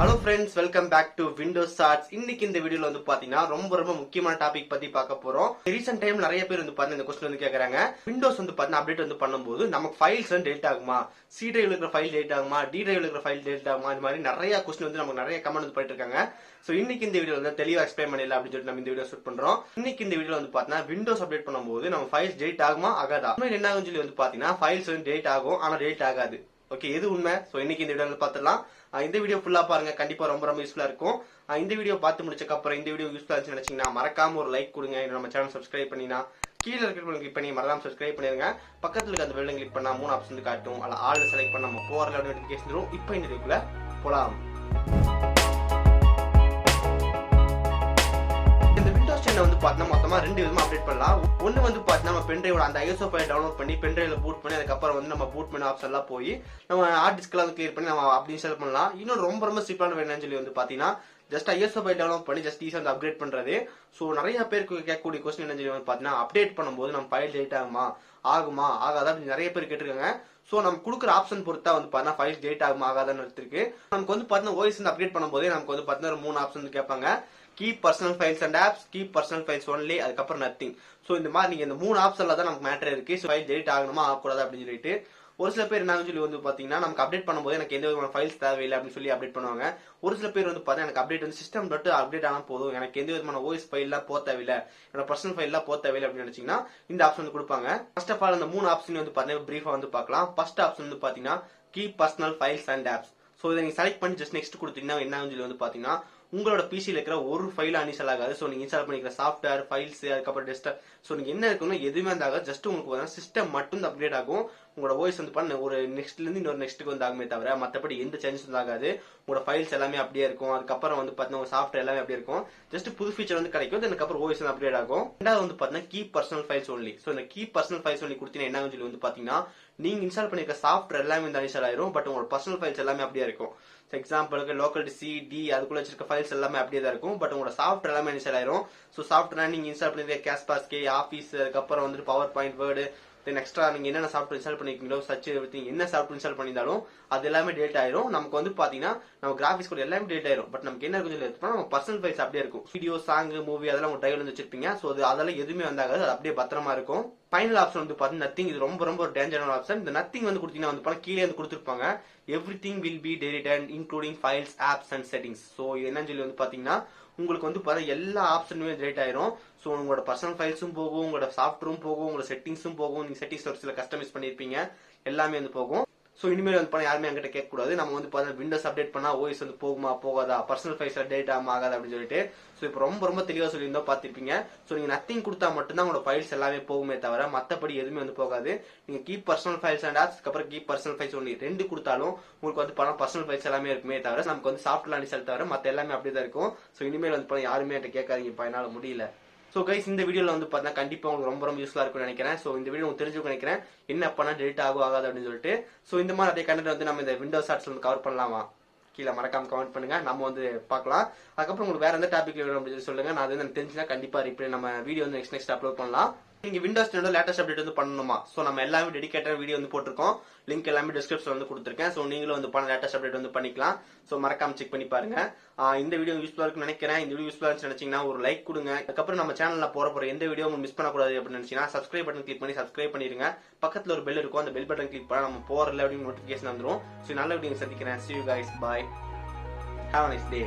Hello friends, welcome back to Windows Charts. இன்னைக்கு இந்த வீடியோல வந்து பாத்தீங்கன்னா ரொம்ப முக்கியமான டாபிக் பத்தி பார்க்க போறோம். ரீசன்ட் டைம் நிறைய பேர் வந்து பாத்தீங்கன்னா இந்த क्वेश्चन வந்து கேக்குறாங்க. Windows வந்து பாத்தீங்கன்னா அப்டேட் வந்து பண்ணும்போது நமக்கு ஃபைல்ஸ் வந்து டெலிட் ஆகுமா? C டிரைவ்ல இருக்கிற ஃபைல் டெலிட் ஆகுமா? D டிரைவ்ல இருக்கிற ஃபைல் டெலிட் ஆகுமா? இந்த மாதிரி நிறைய क्वेश्चन வந்து நமக்கு நிறைய கமெண்ட் வந்து பண்ணிட்டு இருக்காங்க. சோ இன்னைக்கு இந்த வீடியோல வந்து தெளிவா எக்ஸ்பிளைன் பண்ணல அப்படி சொல்லிட்டு நம்ம இந்த வீடியோ ஷூட் பண்றோம். இன்னைக்கு இந்த வீடியோல வந்து பாத்தீங்கன்னா Windows அப்டேட் பண்ணும்போது நம்ம ஃபைல்ஸ் டெலிட் ஆகுமா ஆகாதா? என்ன ஆகும் சொல்லி வந்து பாத்தீங்கன்னா ஃபைல்ஸ் வந்து டெலிட் ஆகும் ஆனா டெலிட் ஆகாது. ஓகே, எது உண்மை? சோ இன்னைக்கு இந்த வீடியோல பாத்துடலாம். இந்த வீடியோ ஃபுல்லா பாருங்க, கண்டிப்பா ரொம்ப யூஸ்ஃபுல்லா இருக்கும். இந்த வீடியோ பார்த்து முடிச்சதுக்கு அப்புறம் இந்த வீடியோ யூஸ்ஃபுல்லா இருந்துச்சு நினைச்சீங்கன்னா மறக்காம ஒரு லைக் கொடுங்க. நம்ம சேனல் சப்ஸ்கிரைப் பண்ணினா கீழே இருக்கிற கிளிக் பண்ணி மறக்காம சப்ஸ்கிரைப் பண்ணிருங்க. பக்கத்துல இருக்க அந்த பெல்லை கிளிக் பண்ணா 3 ஆப்ஷன் காட்டும். அல்ல ஆல் செலக்ட் பண்ணா நம்ம போற நோட்டிபிகேஷன் வரும். இப்போ இந்த வீடியோக்குள்ள போலாம். வந்து பார்த்தா மொத்தமா ரெண்டு விதமா அப்டேட் பண்ணலாம். ஒன்னு வந்து பார்த்தா நம்ம பென்ட்ரைவோட அந்த ஐஎஸ்ஓ ஃபைல் டவுன்லோட் பண்ணி பென்ட்ரைவ்ல பூட் பண்ணி அதுக்கப்புறம் வந்து நம்ம பூட் பண்ண ஆப்ஷன் எல்லாம் போய் நம்ம ஹார்ட் டிஸ்க்ல வந்து கிளியர் பண்ணி நம்ம அப்படி இன்ஸ்டால் பண்ணலாம். இன்னும் ரொம்ப சிம்பிளான வேணும்னு சொல்லி வந்து பாத்தீங்கன்னா ஜஸ்ட் ஐஎஸ்ஓ ஃபைல் டவுன்லோட் பண்ணி ஜஸ்ட் ஈஸியா வந்து அப்கிரேட் பண்றது. சோ நிறைய பேருக்கு கேட்கக்கூடிய கொஸ்டின் என்ன சொல்லி வந்து பாத்தீங்கன்னா அப்டேட் பண்ணும்போது நம்ம ஃபைல் டெலிட் ஆகுமா ஆகாதா அப்படின்னு நிறைய பேர் கேட்டிருக்காங்க. சோ நம்ம கொடுக்குற ஆப்ஷன் பொறுத்தா வந்து பாத்தீங்கன்னா ஃபைல் டெலிட் ஆகுமா ஆகாதான்னு இருக்கு. நமக்கு வந்து பாத்தீங்கன்னா ஓஎஸ் வந்து அப்டேட் பண்ணும்போதே நமக்கு வந்து பாத்தீங்கன்னா 3 ஆப்ஷன் வந்து கேட்பாங்க. Keep personal files and apps, keep personal files only, அதுக்கப்புறம் நத்திங். சோ இந்த மாதிரி நீங்க இந்த 3 ஆப்ஷன்ல தான் நமக்கு மேட்டர் இருக்கு. சோ ஃபைல் டெலிட் ஆகணுமா ஆகக்கூடாது அப்படின்னு சொல்லிட்டு ஒரு சில பேர் என்ன சொல்லி வந்து பாத்தீங்கன்னா நமக்கு அப்டேட் பண்ணும்போது எனக்கு எந்த விதமான ஃபைல்ஸ் தேவையில்லை அப்படின்னு சொல்லி அப்டேட் பண்ணுவாங்க. ஒரு சில பேர் வந்து பாத்தீங்கன்னா எனக்கு அப்டேட் வந்து சிஸ்டம் டாட் அப்டேட் ஆனா போதும், எனக்கு எந்த விதமான ஓஎஸ் ஃபைல் எல்லாம் போக தேவையில்லை, என்னோட பர்சனல் ஃபைல் எல்லாம் போக தேவையில்லை அப்படின்னு நினைச்சீங்கன்னா இந்த ஆப்ஷன் வந்து கொடுப்பாங்க. ஃபர்ஸ்ட் ஆஃப் ஆல் இந்த 3 ஆப்ஷன் வந்து பாத்தீங்கன்னா பிரீஃபா வந்து பார்க்கலாம். ஃபர்ஸ்ட் ஆப்ஷன் வந்து பாத்தீங்கன்னா keep personal files and apps. So இதை நீங்க செலக்ட் பண்ணி ஜஸ்ட் நெக்ஸ்ட் கொடுத்தீங்கன்னா என்ன சொல்லி வந்து பாத்தீங்கன்னா உங்களோட பிசில இருக்கிற ஒரு ஃபைல் அன்இன்ஸ்டால் ஆகாது. சோ நீங்க இன்ஸ்டால் பண்ணிக்கிற சாஃப்ட்வேர் ஃபைல்ஸ் அதுக்கப்புறம் டெஸ்க்டாப் சோ நீங்க என்ன இருக்கணும் எதுவுமே வந்து ஆகாது. ஜஸ்ட் உங்களுக்கு சிஸ்டம் மட்டும் அப்கிரேட் ஆகும். உங்களோட ஓஎஸ் வந்து பண்ண ஒரு நெக்ஸ்ட்ல இருந்து இன்னொரு நெக்ஸ்ட்டுக்கு வந்து ஆகுமே தவிர மற்றபடி எந்த சேஞ்சஸ் வந்து ஆகாது. உங்களோட ஃபைல்ஸ் எல்லாமே அப்படியே இருக்கும். அதுக்கப்புறம் வந்து பாத்தீங்கன்னா சாஃப்ட்வேர் எல்லாமே அப்படியே இருக்கும். ஜஸ்ட் புது ஃபீச்சர் வந்து கிடைக்கும். அதுக்கப்புறம் ஓஎஸ் வந்து அப்கிரேட் ஆகும். ரெண்டாவது வந்து பாத்தீங்கன்னா keep personal files only. So இந்த கீப் பர்சனல் ஃபைல்ஸ் ஒன்லி கொடுத்தீங்கன்னா என்ன சொல்லி வந்து பாத்தீங்கன்னா நீங்க இன்ஸ்டால் பண்ணிருக்க சாஃப்ட்வேர் எல்லாமே வந்து இன்ஸ்டால் ஆயிரும். பட் உங்களோட பர்சனல் ஃபைல்ஸ் எல்லாமே அப்படியே இருக்கும். எக்ஸாம்பிளுக்கு லோக்கல் சி டி அதுக்குள்ள வச்சிருக்க ஃபைல்ஸ் எல்லாமே அப்படியே தான் இருக்கும். பட் உங்களோட சாஃப்ட்வேர் எல்லாமே இன்ஸ்டால் ஆயிரும். சோ சாஃப்ட்வேர் நீங்க இன்ஸ்டால் பண்ணிருக்க கேஸ்பாஸ்கே ஆஃபீஸ் அதுக்கப்புறம் வந்து பவர் பாயிண்ட் வேர்டு தென் எக்ஸ்ட்ரா நீங்க என்ன சாஃப்ட்வேர் இன்ஸ்டால் பண்ணிருக்கீங்களோ சர்ச் எவ்ரிதிங் என்ன சாஃப்ட்வேர் இன்ஸ்டால் பண்ணிருந்தாலும் அது எல்லாமே டேட் ஆயிரும். நமக்கு வந்து பாத்தீங்கன்னா நம்ம கிராபிக்ஸ் கூட எல்லாமே டேட் ஆயிரும். பட் நமக்கு என்ன இருக்கும் நம்ம பர்சனல் ஃபைல்ஸ் அப்படியே இருக்கும். வீடியோ சாங் மூவி அதெல்லாம் உங்க டிரைவ்ல வந்து வச்சிருப்பீங்க. சோ அதெல்லாம் எதுவுமே வந்தாகாது, அது அப்படியே பத்திரமா இருக்கும். ஃபைனல் ஆப்ஷன் வந்து பாத்தீங்கன்னா நத்திங். இது ரொம்ப ஒரு டேஞ்சரான ஆப்ஷன். இந்த நத்திங் வந்து கொடுத்தீங்கன்னா வந்து கீழே வந்து கொடுத்துருப்பாங்க everything will be deleted including files apps and settings. So இது என்னன்னு சொல்லி வந்து பாத்தீங்கன்னா உங்களுக்கு வந்து பாத்தீங்கன்னா எல்லா ஆப்ஷனுமே டெலிட் ஆயிரும். சோ உங்களோட பர்சனல் ஃபைல்ஸும் போகும், உங்களோட சாஃப்ட்வேரும் போகும், உங்களோட செட்டிங்ஸும் போகும். நீங்க செட்டிங்ஸ் ஒரு சில கஸ்டமைஸ் பண்ணிருப்பீங்க எல்லாமே வந்து போகும். சோ இனிமேல் வந்து யாருமே என்கிட்ட கேட்க கூடாது நம்ம வந்து பாத்தீங்கன்னா விண்டோஸ் அப்டேட் பண்ணா ஓஎஸ் வந்து போகுமா போகாதா, பர்சனல் ஃபைல்ஸ் டேட் ஆகாதா அப்படின்னு சொல்லிட்டு. சோ இப்போ ரொம்ப தெளிவா சொல்லியிருந்தோம் பாத்திருப்பீங்க. சோ நீங்க நத்திங் கொடுத்தா மட்டும்தான் உங்களோட ஃபைல்ஸ் எல்லாமே போகுமே தவிர மத்தபடி எதுவுமே வந்து போகாது. நீங்க keep personal files and apps அப்புறம் கீப் பர்சனல் ஃபைல்ஸ் ஒன்லி ரெண்டு கொடுத்தாலும் உங்களுக்கு வந்து பர்சனல் ஃபைல்ஸ் எல்லாமே இருக்குமே தவிர நமக்கு வந்து சாஃப்ட்வேர் இன்ஸ்டால் தவிர மத்த எல்லாமே அப்படியே தான் இருக்கும். சோ இனிமேல் வந்து யாருமே என்கிட்ட கேட்காதீங்க, என்னால முடியல. சோ கைஸ் இந்த வீடியோல வந்து பாத்தீங்கன்னா கண்டிப்பா உங்களுக்கு ரொம்ப யூஸ்ஃபுல்லா இருக்கும்னு நினைக்கிறேன். சோ இந்த வீடியோ உங்களுக்கு தெரிஞ்சுக்க நினைக்கிறேன் என்ன பண்ணா டெலிட் ஆகாது அப்படின்னு சொல்லிட்டு. சோ இந்த மாதிரி நிறைய கண்டென்ட் வந்து நம்ம இந்த விண்டோஸ் சார்ட்ஸ்ல வந்து கவர் பண்ணலாமா கீழே மறக்காம கமெண்ட் பண்ணுங்க, நம்ம வந்து பார்க்கலாம். அதுக்கப்புறம் உங்களுக்கு வேற எந்த டாபிக் வேணும் அப்படின்னு சொல்லுங்க. நான் அது வந்து தெரிஞ்சுன்னா கண்டிப்பா ரிப்ளை நம்ம வீடியோ வந்து நெக்ஸ்ட் அப்லோட் பண்ணலாம். நீங்க விண்டோஸ் 10 லேட்டஸ்ட் அப்டேட் வந்து பண்ணணுமா? சோ நம்ம எல்லாமே டெடிகேட்டட் வீடியோ வந்து போட்டிருக்கோம். லிங்க் எல்லாமே டிஸ்கிரிப்ஷன்ல வந்து கொடுத்திருக்கேன். சோ நீங்களும் வந்து லேட்டஸ்ட் அப்டேட் வந்து பண்ணிக்கலாம். சோ மறக்காம செக் பண்ணி பாருங்க. இந்த வீடியோ யூஸ்ஃபுல்லா இருக்குன்னு நினைக்கிறேன். இந்த வீடியோ யூஸ்ஃபுல்லா இருந்துச்சு நினைச்சீங்கன்னா ஒரு லைக் கொடுங்க. அதுக்கப்புறம் நம்ம சேனல்ல போற எந்த வீடியோ உங்களுக்கு மிஸ் பண்ணக்கூடாது அப்படின்னு நினைச்சீங்கன்னா சப்ஸ்கிரைப் பட்டன் கிளிக் பண்ணி சப்ஸ்கிரைப் பண்ணிருங்க. பக்கத்துல ஒரு பெல் இருக்கும், அந்த பெல் பட்டன் கிளிக் பண்ணா நம்ம போற எல்லா நோட்டிபிகேஷன் வந்துடும். சோ நல்ல வீடியோ சந்திக்கிறேன். See you guys, bye. Have a nice day.